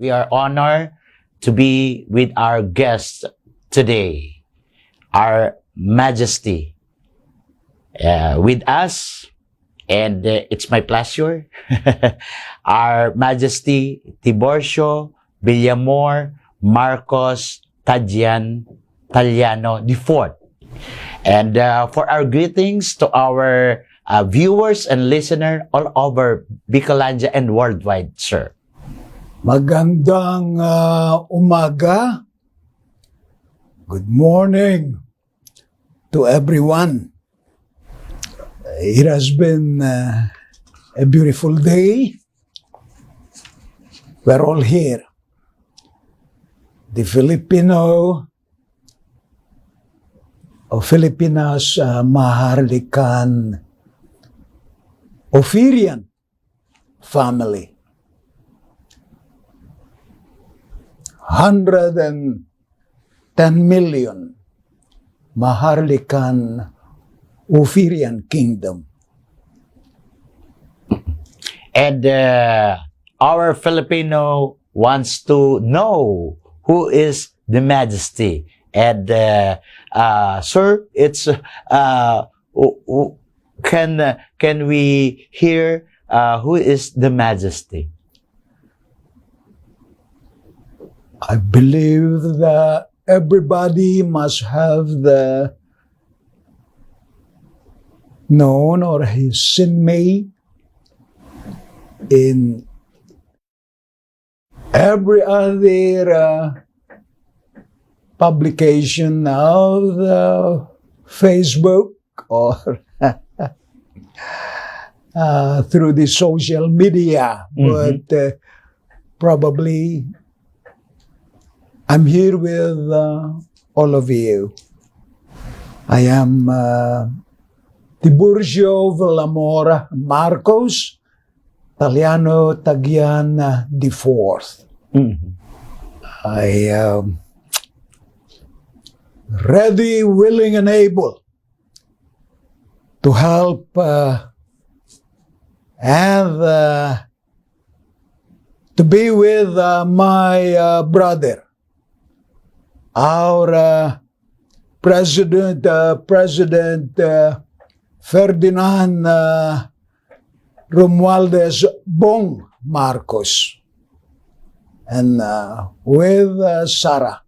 We are honored to be with our guest today, our Majesty, with us, and it's my pleasure. Our Majesty Tiburcio, VIllamor, Marcos, Tagean, Tallano IV. And for our greetings to our viewers and listeners all over Bicolandia and worldwide, sir. Magandang umaga. Good morning to everyone. It has been a beautiful day. We're all here. The Filipino o Filipinas Maharlikan Ophirian family. 110 million Maharlikan Ophirian kingdom. And our Filipino wants to know who is the Majesty. And sir, it's can we hear who is the Majesty? I believe that everybody must have the known or his sin made in every other publication of the Facebook or through the social media. Mm-hmm. But probably I'm here with all of you. I am Tiburcio, VIllamor, Marcos, Tallano, Tagean IV. Mm-hmm. I am ready, willing, and able to help and to be with my brother, our President Ferdinand Romualdez Bong Marcos, and with Sarah.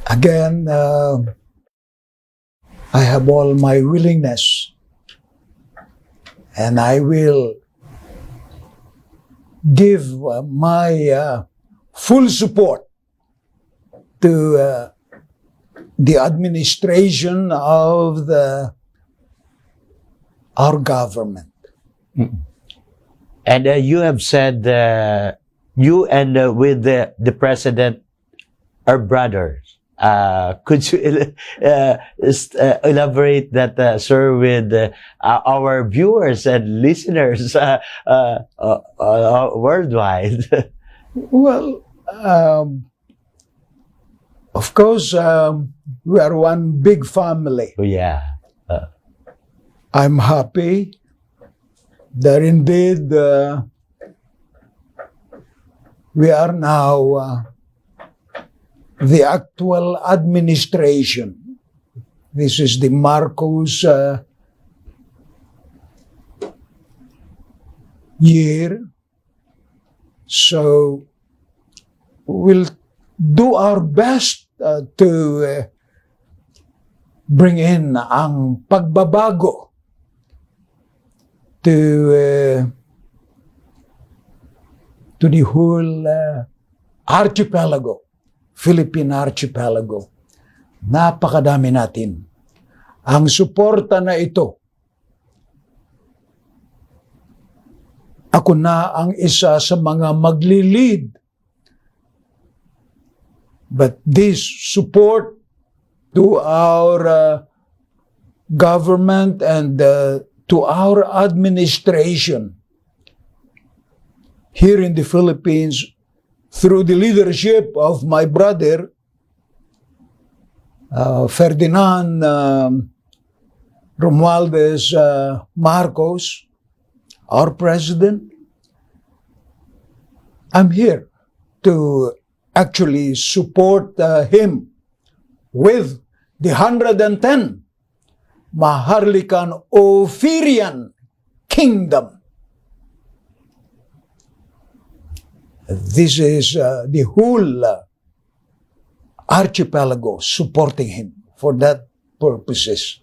Again, I have all my willingness, and I will give my full support to the administration of our government. And you have said you and with the president are brothers. Could you elaborate that, sir, with our viewers and listeners worldwide? Well, of course, we are one big family. Oh, yeah. I'm happy that indeed we are now the actual administration. This is the Marcos year. So we'll do our best to bring in ang pagbabago to the whole archipelago, Philippine archipelago. Napakadami natin. Ang suporta na ito, ako na ang isa sa mga magli-lead. But this support to our government and to our administration here in the Philippines through the leadership of my brother, Ferdinand Romualdez Marcos, our president, I'm here to actually support him with the 110 Maharlikan Ophirian kingdom. This is the whole archipelago supporting him for that purposes.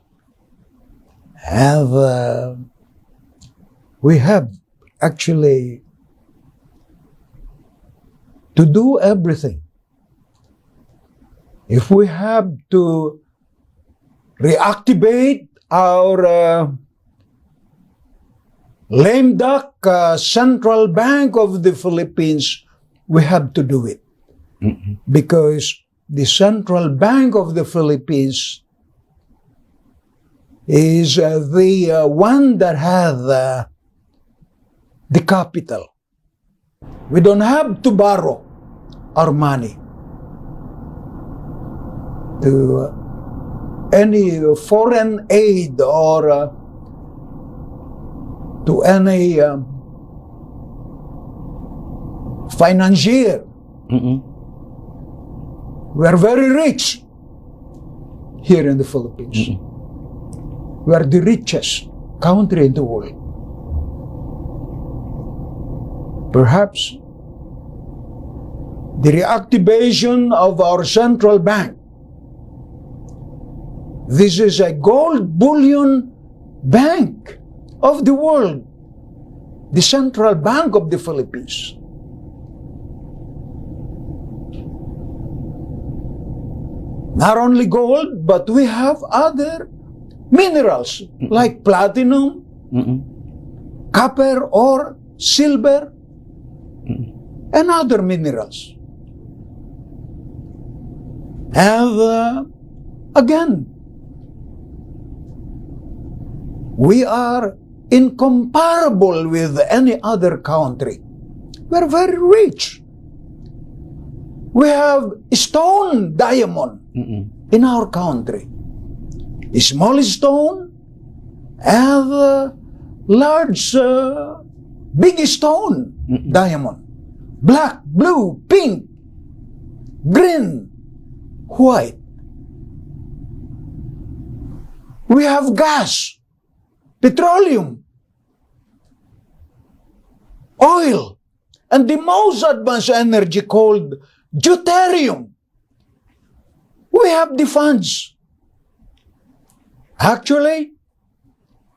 We have actually to do everything. If we have to reactivate our lame duck Central Bank of the Philippines, we have to do it. Because the Central Bank of the Philippines is the one that has the capital. We don't have to borrow our money to any foreign aid or to any financier. We are very rich here in the Philippines. We are the richest country in the world. Perhaps the reactivation of our central bank. This is a gold bullion bank of the world, the Central Bank of the Philippines. Not only gold, but we have other minerals like platinum, copper, or silver, and other minerals. And again, we are incomparable with any other country. We are very rich. We have stone diamond in our country. A small stone and large, big stone diamond. Black, blue, pink, green, white. We have gas, petroleum, oil, and the most advanced energy called deuterium. We have the funds. Actually,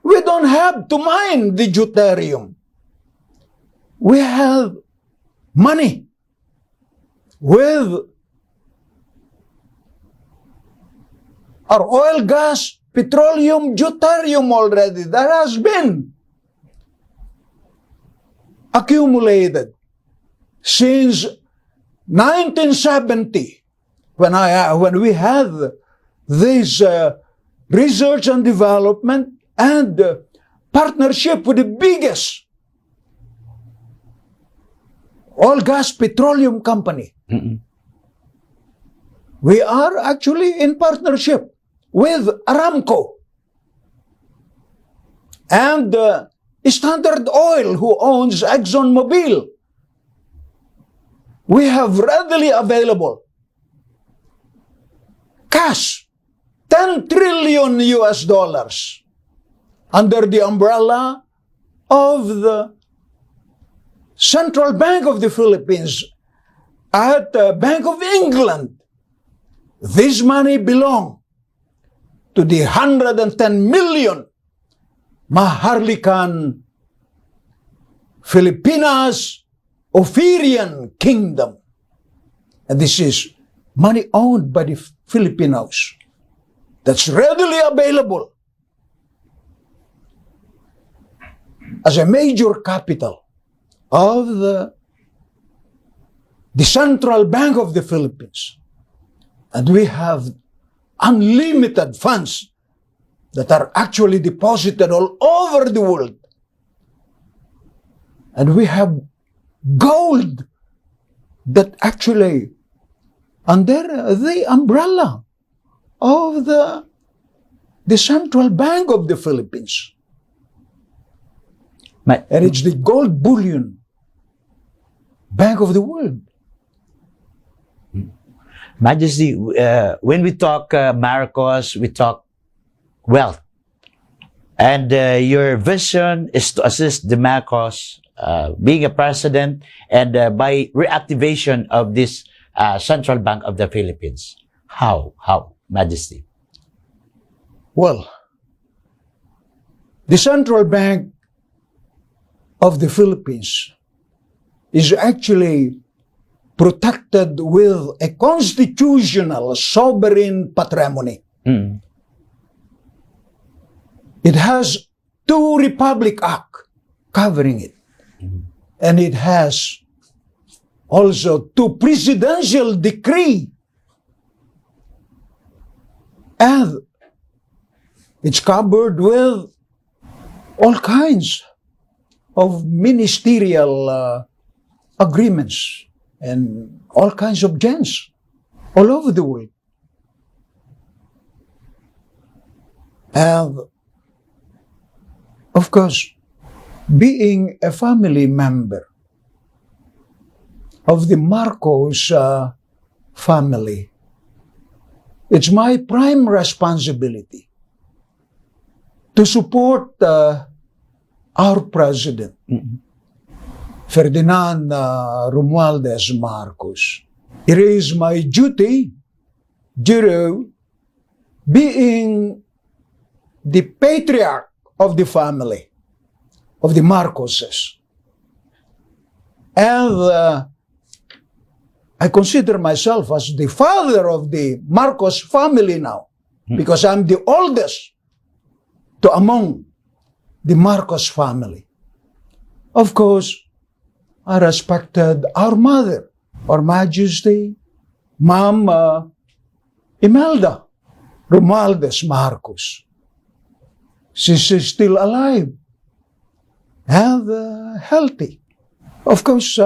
we don't have to mine the deuterium. We have money with our oil, gas, petroleum, deuterium already that has been accumulated since 1970 when we had this research and development and partnership with the biggest oil, gas, petroleum company. We are actually in partnership with Aramco and Standard Oil, who owns ExxonMobil. We have readily available cash, 10 trillion US dollars under the umbrella of the Central Bank of the Philippines at the Bank of England. This money belongs to the 110 million Maharlikan Filipinas Ophirian kingdom. And this is money owned by the Filipinos that's readily available as a major capital of the Central Bank of the Philippines. And we have unlimited funds that are actually deposited all over the world. And we have gold that actually under the umbrella of the Central Bank of the Philippines. And it's the gold bullion bank of the world. Majesty, when we talk Marcos, we talk wealth. And your vision is to assist the Marcos being a president and by reactivation of this Central Bank of the Philippines. How, Majesty? Well, the Central Bank of the Philippines is actually protected with a constitutional sovereign patrimony. Mm. It has 2 Republic Act covering it. Mm. And it has also 2 presidential decree. And it's covered with all kinds of ministerial agreements and all kinds of gens all over the world. And of course, being a family member of the Marcos family, it's my prime responsibility to support our president, Ferdinand Romualdez Marcos. It is my duty, being the patriarch of the family, of the Marcoses. And I consider myself as the father of the Marcos family now, because I'm the oldest among the Marcos family. Of course, I respected our mother, Our Majesty, Ma'am Imelda Romualdez Marcos. She's still alive and healthy. Of course,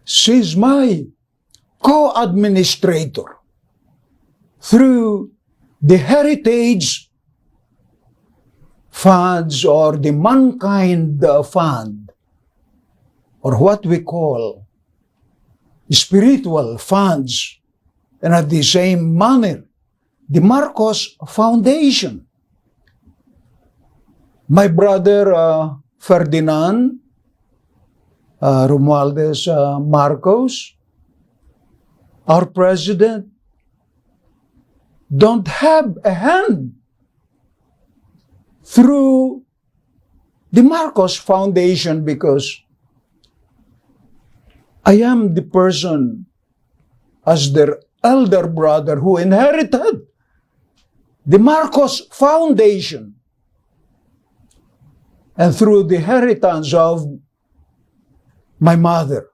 she's my co-administrator through the heritage funds or the mankind fund, or what we call spiritual funds, and at the same manner, the Marcos Foundation. My brother Ferdinand Romualdez Marcos, our president, don't have a hand through the Marcos Foundation because I am the person as their elder brother who inherited the Marcos Foundation. And through the inheritance of my mother,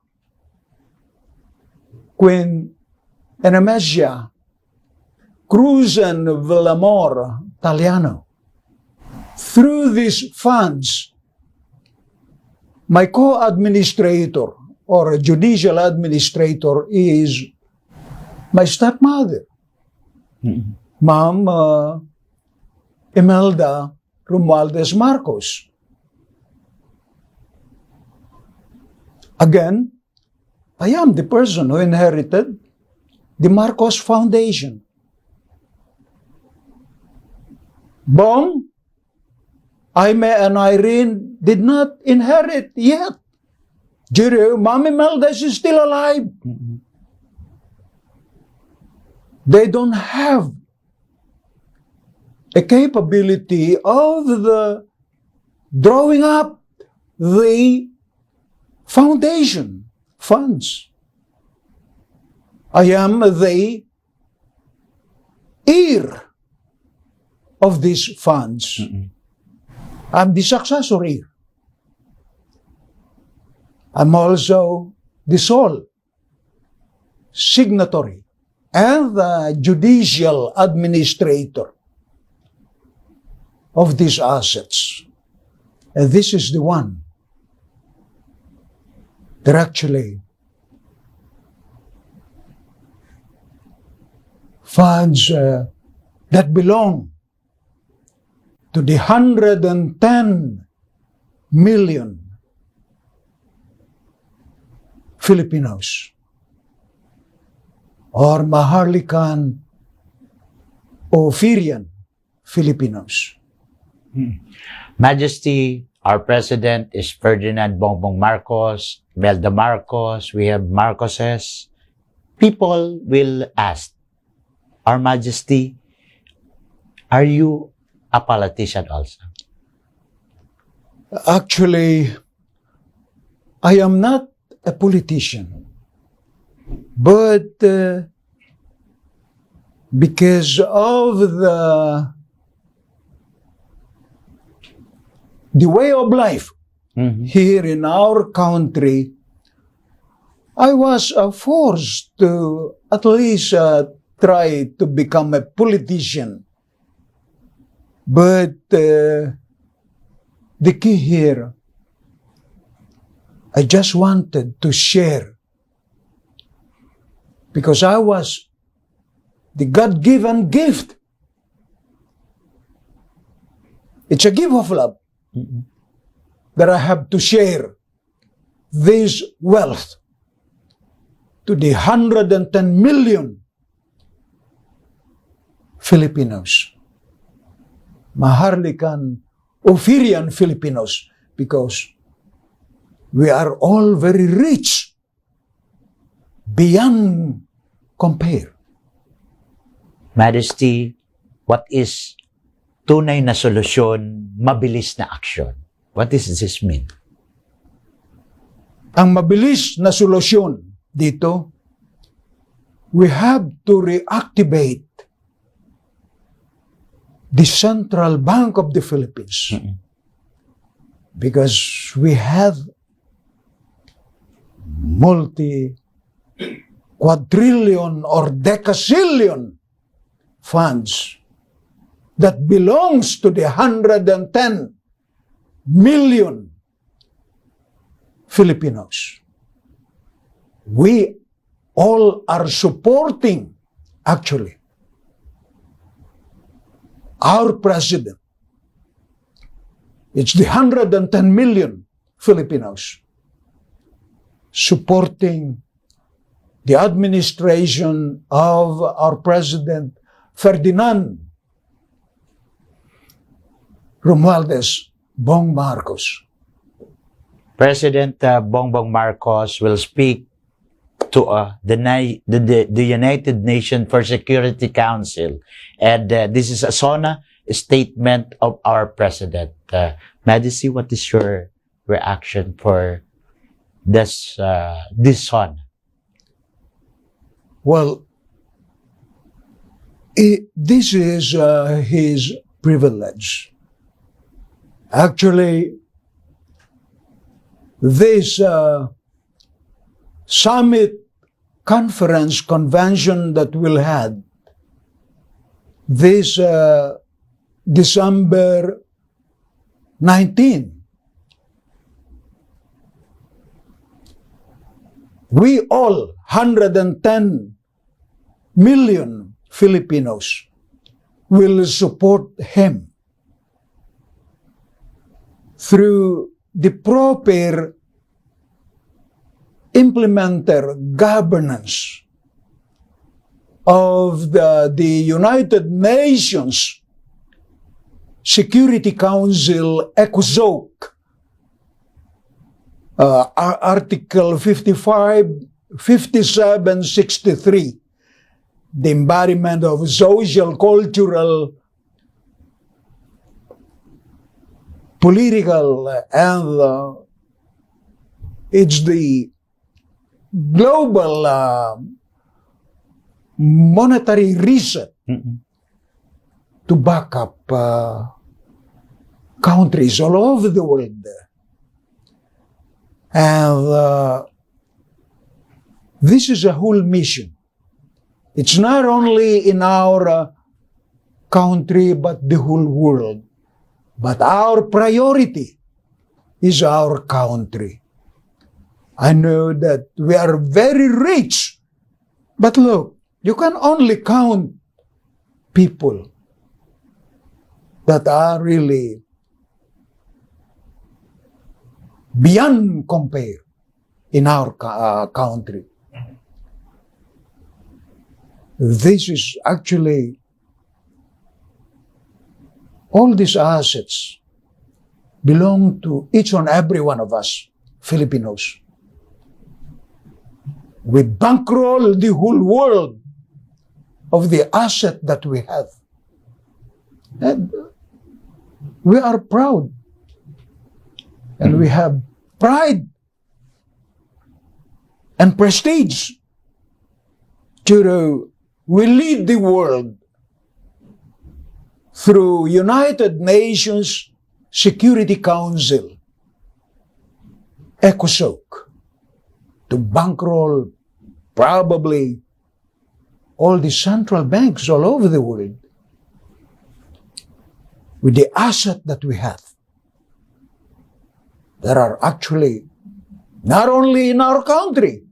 Queen Enemesia Cruz and VIllamor Tallano. Through these funds, my co-administrator or judicial administrator is my stepmother, Ma'am Imelda Romualdez Marcos. Again, I am the person who inherited the Marcos Foundation. Bong, Jaime and Irene did not inherit yet. Ma'am Imelda is still alive. They don't have a capability of the drawing up the foundation funds. I am the heir of these funds. I'm the successor heir. I'm also the sole signatory and the judicial administrator of these assets. And this is the one that actually funds that belong to the 110 million Filipinos. or Maharlikan o Firian Filipinos. Majesty, our president is Ferdinand Bongbong Marcos, Melda Marcos, we have Marcoses. People will ask, Our Majesty, are you a politician also? Actually, I am not a politician, but because of the way of life here in our country, I was forced to at least try to become a politician. But the key here, I just wanted to share, because I was the God-given gift. It's a gift of love that I have to share this wealth to the 110 million Filipinos, Maharlikan o Firian Filipinos, because we are all very rich beyond compare. Majesty, what is tunay na solusyon, mabilis na aksyon? What does this mean? Ang mabilis na solusyon dito, we have to reactivate the Central Bank of the Philippines. Because we have multi-quadrillion or decazillion funds that belongs to the 110 million Filipinos. We all are supporting, actually, our president. It's the 110 million Filipinos supporting the administration of our president, Ferdinand Romualdez Bong Marcos. President Bongbong Marcos will speak to the United Nations for Security Council. And this is a SONA statement of our president. Majesty, what is your reaction for this SONA? Well, this is his privilege. Actually, this summit conference convention that we'll have this December 19, we all 110 million Filipinos will support him through the proper implementer governance of the United Nations Security Council ECOSOC, Article 55, 57, 63, the embodiment of social, cultural, political, and it's the global monetary reset to back up countries all over the world. And this is a whole mission. It's not only in our country, but the whole world. But our priority is our country. I know that we are very rich, but look, you can only count people that are really beyond compare in our country. this is actually, all these assets belong to each and every one of us, Filipinos. We bankroll the whole world of the asset that we have. And we are proud. And we have pride and prestige. We lead the world through United Nations Security Council, ECOSOC, to bankroll probably all the central banks all over the world with the asset that we have. There are actually, not only in our country,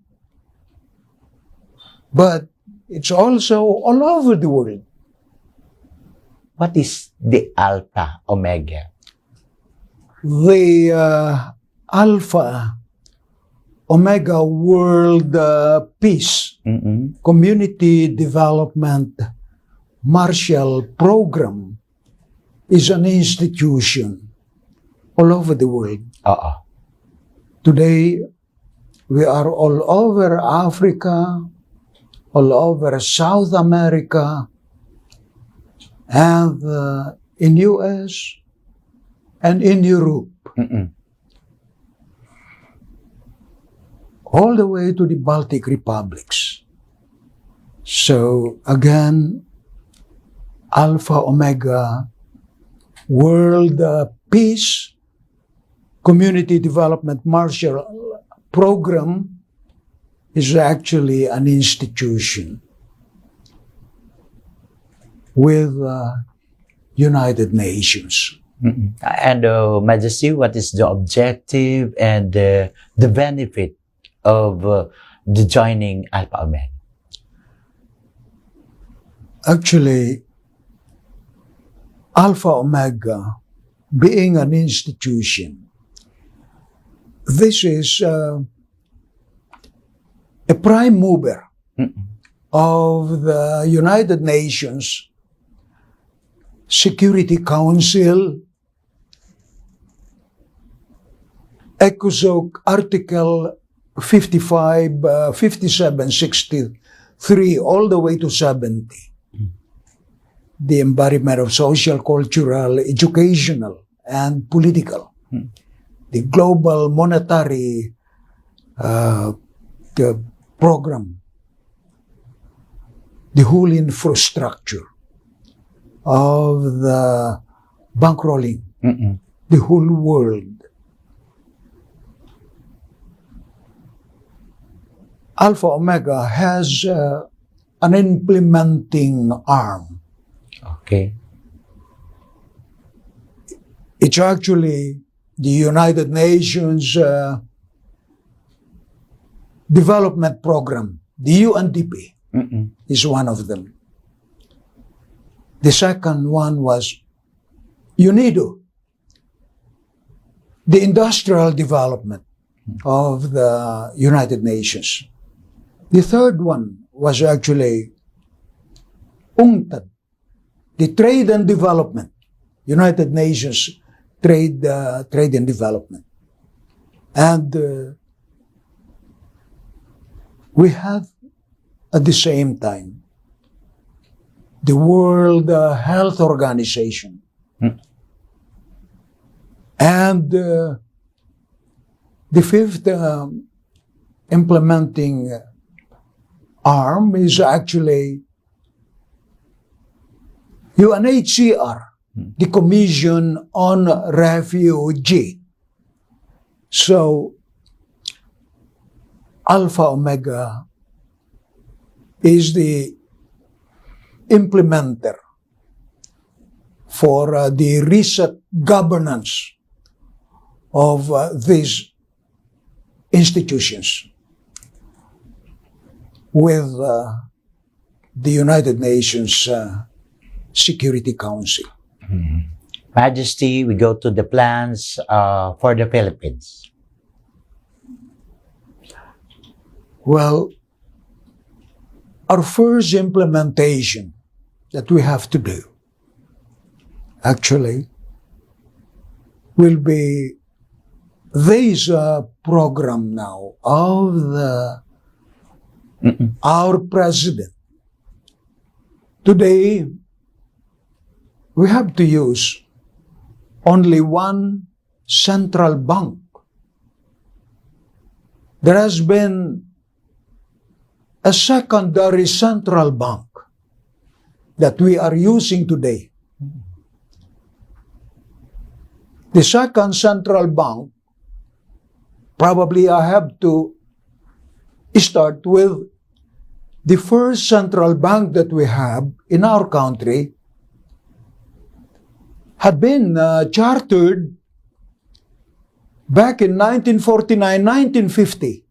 but it's also all over the world. What is the Alpha Omega? The Alpha Omega World Peace Community Development Marshall Program is an institution all over the world. Today, we are all over Africa, all over South America, and in US, and in Europe. All the way to the Baltic republics. So again, Alpha Omega World Peace Community Development Marshall Program is actually an institution with United Nations. And Majesty, what is the objective and the benefit of the joining Alpha Omega? Actually, Alpha Omega, being an institution, this is a prime mover of the United Nations Security Council, ECOSOC Article 55, 57, 63, all the way to 70. The embodiment of social, cultural, educational, and political. The global monetary the program. The whole infrastructure of the bankrolling. The whole world. Alpha Omega has an implementing arm. Okay. It's actually the United Nations Development Program, the UNDP, is one of them. The second one was UNIDO, the industrial development of the United Nations. The third one was actually UNCTAD, the Trade and Development, United Nations Trade and Development. And we have at the same time the World Health Organization. And the fifth implementing arm is actually UNHCR, the Commission on Refugee. So, Alpha Omega is the implementer for the reset governance of these institutions with the United Nations Security Council. Majesty, we go to the plans for the Philippines. Well, our first implementation that we have to do actually will be this program now of our president. Today, we have to use only one central bank. There has been a secondary central bank that we are using today. The second central bank, probably I have to start with the first central bank that we have in our country had been chartered back in 1949-1950.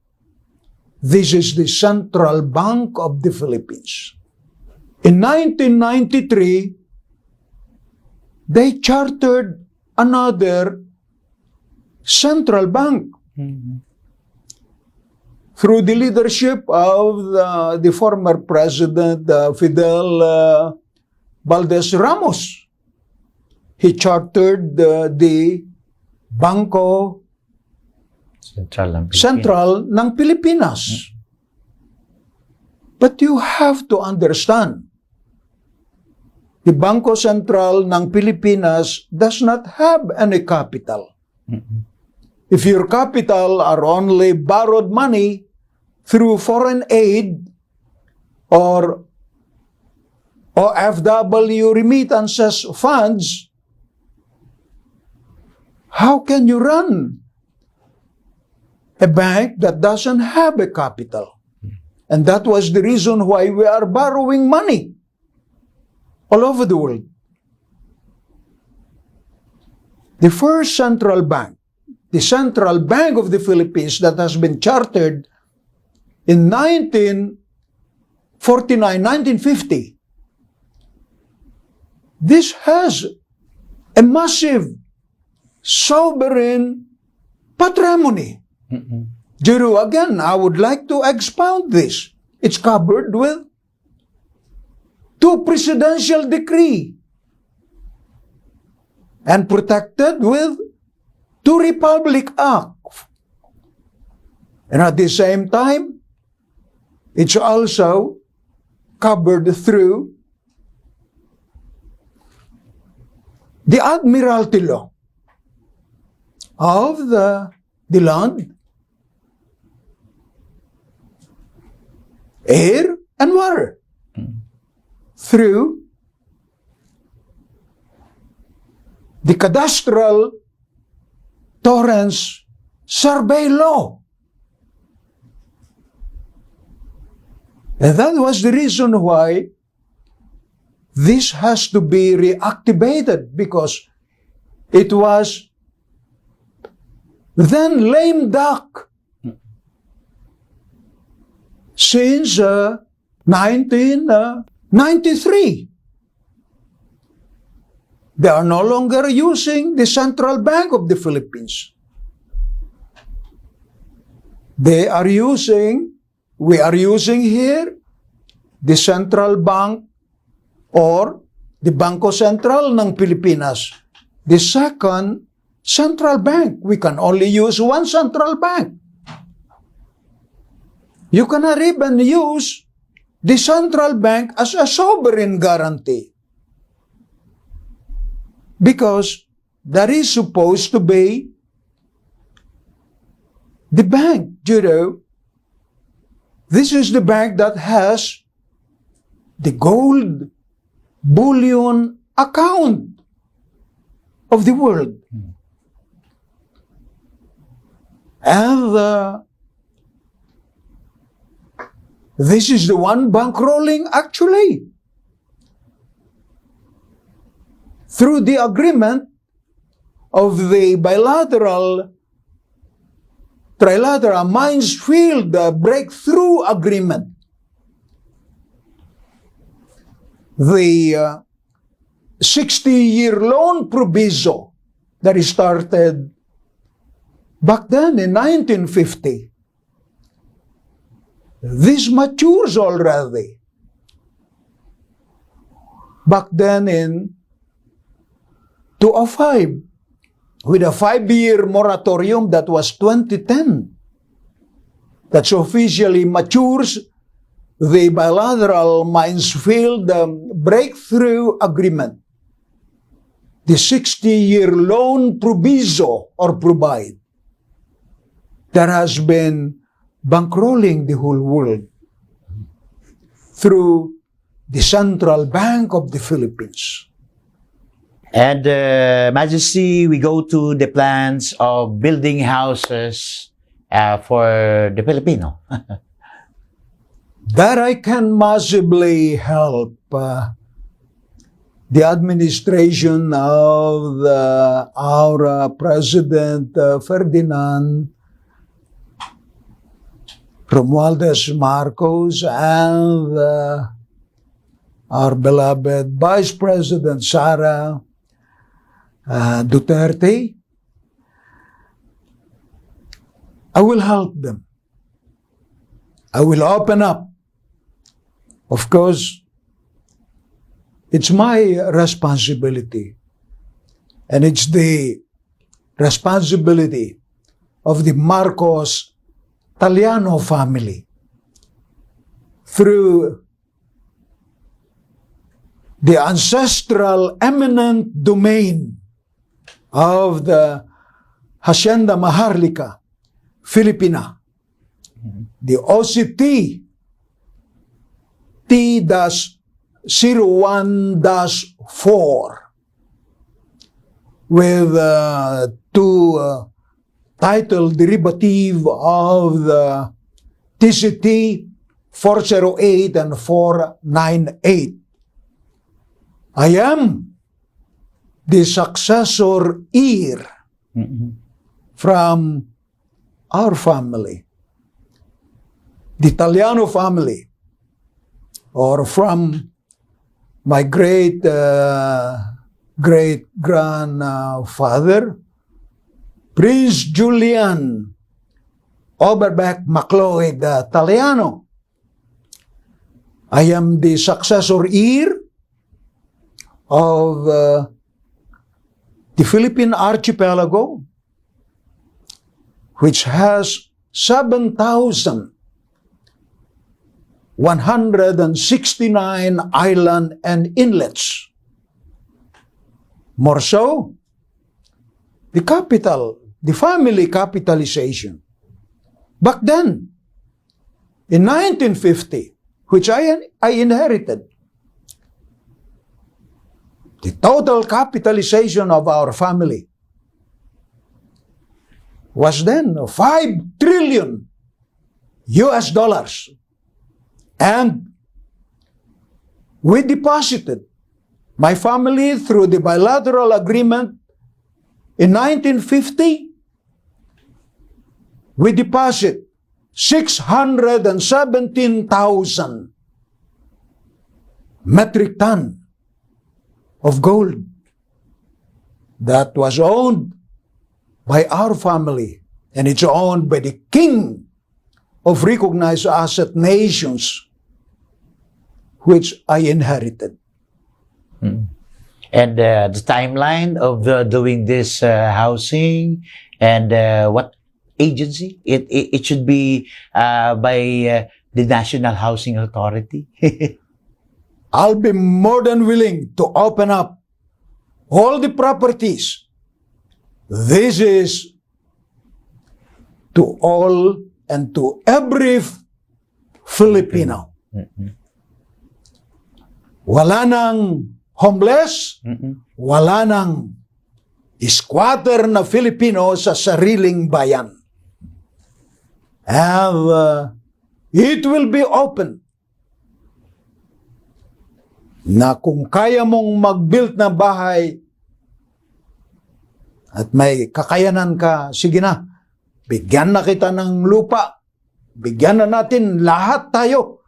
This is the Central Bank of the Philippines. In 1993, they chartered another central bank through the leadership of the former president, Fidel Valdez Ramos. He chartered the Bangko Sentral ng Pilipinas. But you have to understand, the Bangko Sentral ng Pilipinas does not have any capital. If your capital are only borrowed money through foreign aid or OFW remittances funds, how can you run a bank that doesn't have a capital? And that was the reason why we are borrowing money all over the world. The first central bank, the Central Bank of the Philippines that has been chartered in 1949-1950, this has a massive sovereign patrimony. Jeru, again, I would like to expound this. It's covered with 2 presidential decree and protected with 2 Republic Act. And at the same time, it's also covered through the Admiralty Law of the land, air, and water through the Cadastral Torrents Survey Law. And that was the reason why this has to be reactivated, because it was then lame duck since 1993. They are no longer using the Central Bank of the Philippines. We are using here the Central Bank or the Bangko Sentral ng Pilipinas. The second central bank. We can only use one central bank. You cannot even use the central bank as a sovereign guarantee, because that is supposed to be the bank, This is the bank that has the gold bullion account of the world. And this is the one bankrolling actually through the agreement of the trilateral Minesfield breakthrough agreement. The 60-year loan proviso that started back then in 1950. This matures already. back then in 2005 with a 5-year moratorium that was 2010. That officially matures the bilateral Mansfield breakthrough agreement. The 60-year loan proviso or provide that has been bankrolling the whole world through the Central Bank of the Philippines. And Majesty, we go to the plans of building houses for the Filipino. That I can massively help the administration of our President Ferdinand Romualdez Marcos and our beloved Vice President Sara Duterte. I will help them. I will open up. Of course, it's my responsibility, and it's the responsibility of the Marcos Tallano family through the ancestral eminent domain of the Hacienda Maharlika Filipina, the OCT T-01-4 with two title derivative of the TCT 408 and 498. I am the successor heir from our family, the Tallano family, or from my great-grandfather, Prince Julian Oberbeck Macloyd Tallano. I am the successor heir of the Philippine archipelago, which has 7,169 islands and inlets. More so, the capital, the family capitalization. Back then, in 1950, which I inherited, the total capitalization of our family was then 5 trillion US dollars. And we deposited, my family, through the bilateral agreement in 1950, we deposit 617,000 metric ton of gold that was owned by our family, and it's owned by the king of recognized asset nations, which I inherited. And the timeline of doing this housing, and what agency? It should be by the National Housing Authority. I'll be more than willing to open up all the properties. This is to all and to every Filipino. Wala nang homeless, wala nang squatter na Filipino sa sariling bayan. And it will be open na kung kaya mong mag-build na bahay at may kakayanan ka, sige na, bigyan na kita ng lupa, bigyan na natin lahat tayo.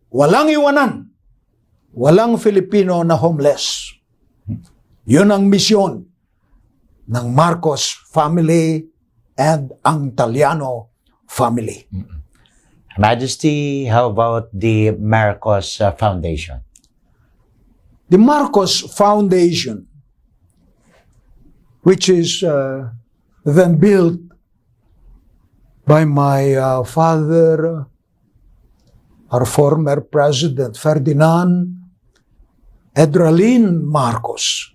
Walang iwanan, walang Filipino na homeless. Yun ang misyon ng Marcos family and ang Tallano family. Majesty, how about the Marcos Foundation? the Marcos Foundation, which is then built by my father, our former President Ferdinand Edralin Marcos.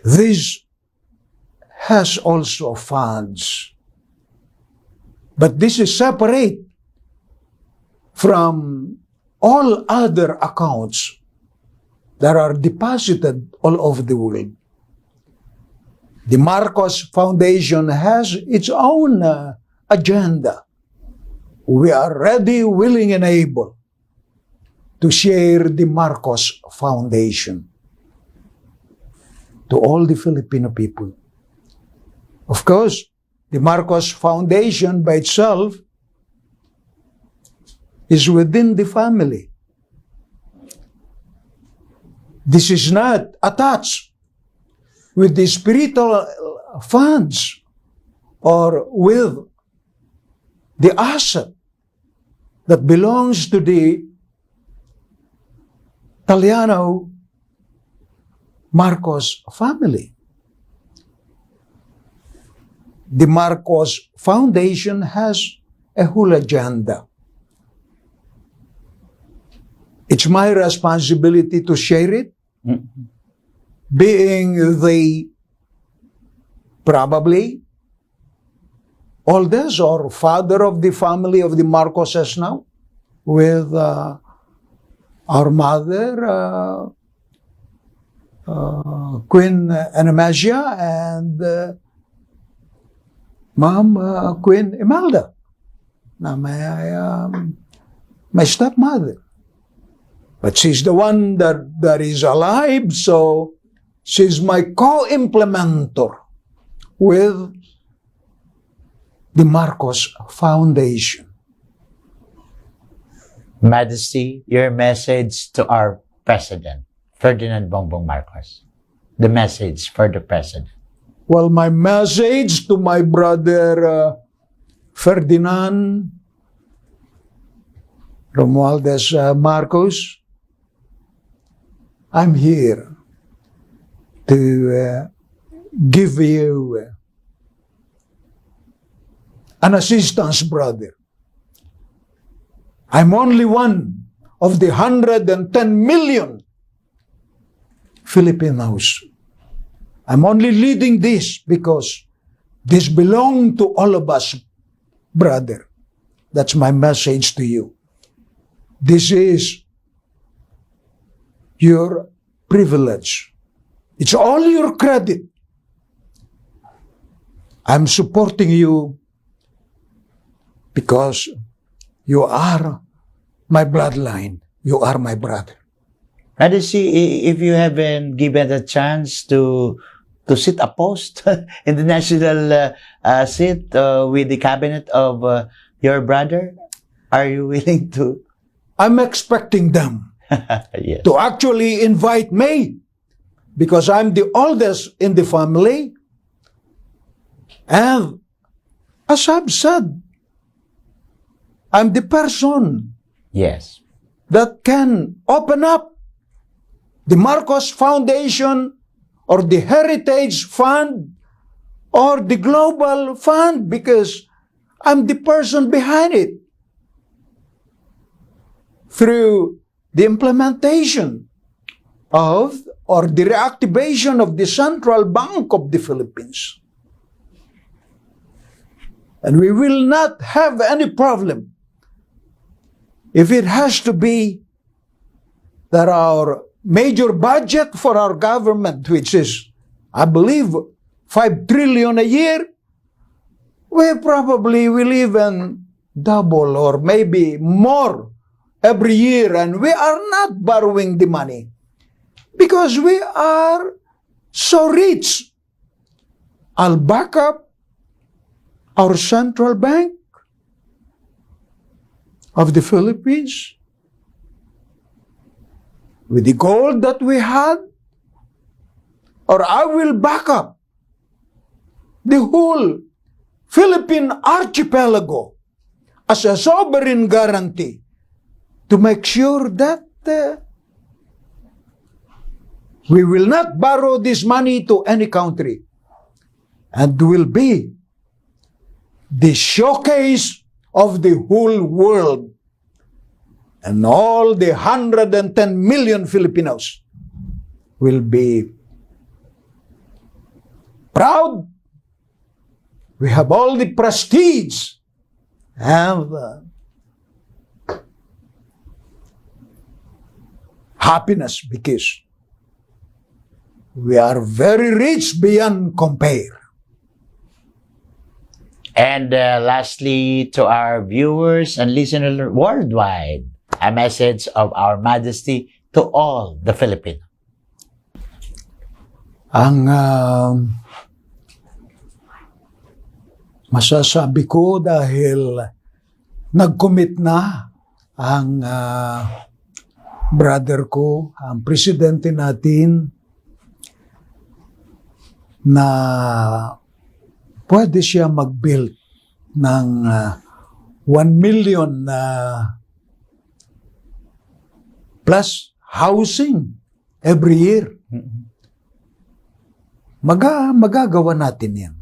This has also funds, but this is separate from all other accounts that are deposited all over the world. The Marcos Foundation has its own agenda. We are ready, willing, and able to share the Marcos Foundation to all the Filipino people. Of course, the Marcos Foundation by itself is within the family. This is not attached with the spiritual funds or with the asset that belongs to the Tallano Marcos family. The Marcos Foundation has a whole agenda. It's my responsibility to share it, being the probably oldest or father of the family of the Marcoses now, with our mother, Queen Anamasia, and Mom, Queen Imelda, na my stepmother. But she's the one that is alive, so she's my co-implementer with the Marcos Foundation. Majesty, your message to our President, Ferdinand Bongbong Marcos. The message for the President. Well, my message to my brother Ferdinand Romualdez Marcos, I'm here to give you an assistance, brother. I'm only one of the 110 million Filipinos. I'm only leading this because this belongs to all of us, brother. That's my message to you. This is your privilege. It's all your credit. I'm supporting you because you are my bloodline. You are my brother. Majesty, if you haven't given a chance to sit a post in the national seat with the cabinet of your brother, are you willing to? I'm expecting them Yes. to actually invite me because I'm the oldest in the family. And as I've said, I'm the person Yes. that can open up the Marcos Foundation or the Heritage Fund or the Global Fund because I'm the person behind it. Through the implementation of or the reactivation of the Central Bank of the Philippines. And we will not have any problem if it has to be that our major budget for our government, which is, I believe, 5 trillion a year, we probably will even double or maybe more every year, and we are not borrowing the money because we are so rich. I'll back up our central bank of the Philippines with the gold that we had, or I will back up the whole Philippine archipelago as a sovereign guarantee to make sure that we will not borrow this money to any country and will be the showcase of the whole world, and all the 110 million Filipinos will be proud. We have all the prestige and happiness because we are very rich beyond compare. And lastly, to our viewers and listeners worldwide, a message of our Majesty to all the Filipinos. Ang masasabi ko dahil nag-commit na ang brother ko, ang presidente natin, na pwede siya mag-build ng 1 million plus housing every year. Magagawa natin yan.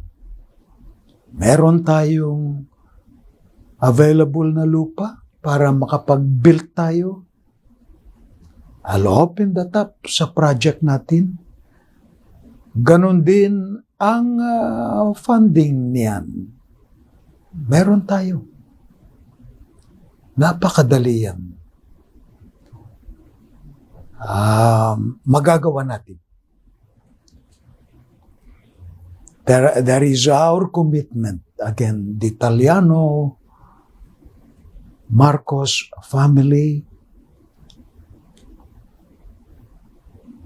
Meron tayong available na lupa para makapag-build tayo. I'll open that up sa project natin. Ganon din ang funding niyan. Meron tayo. Napakadali yan. Magagawa natin. There is our commitment. Again, the Tallano, Marcos family,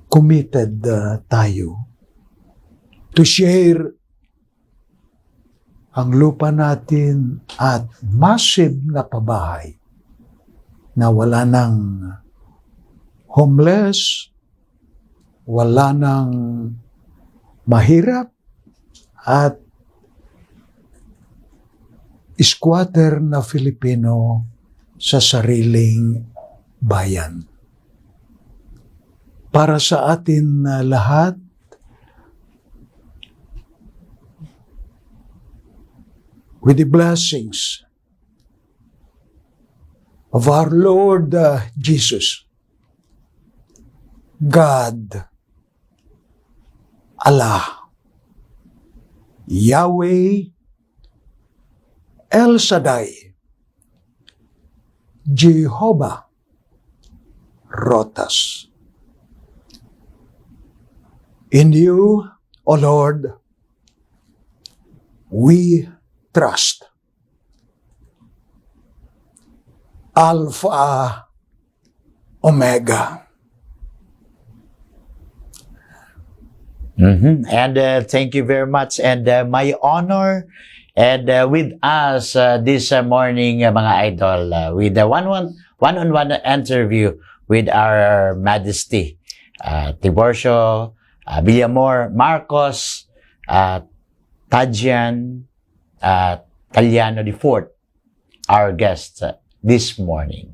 committed tayo to share ang lupa natin at massive na pabahay na wala ng homeless, wala ng mahirap, at squatter na Filipino sa sariling bayan. Para sa atin na lahat, with the blessings of our Lord Jesus, God, Allah, Yahweh, El Shaddai, Jehovah, Rotas. In you, O Lord, we trust. Alpha, Omega. And thank you very much. And my honor, and with us this morning, mga idol, with the one-on-one interview with our Majesty, Tiburcio, VIllamor, Marcos, Tagean, Tallano IV, our guests this morning.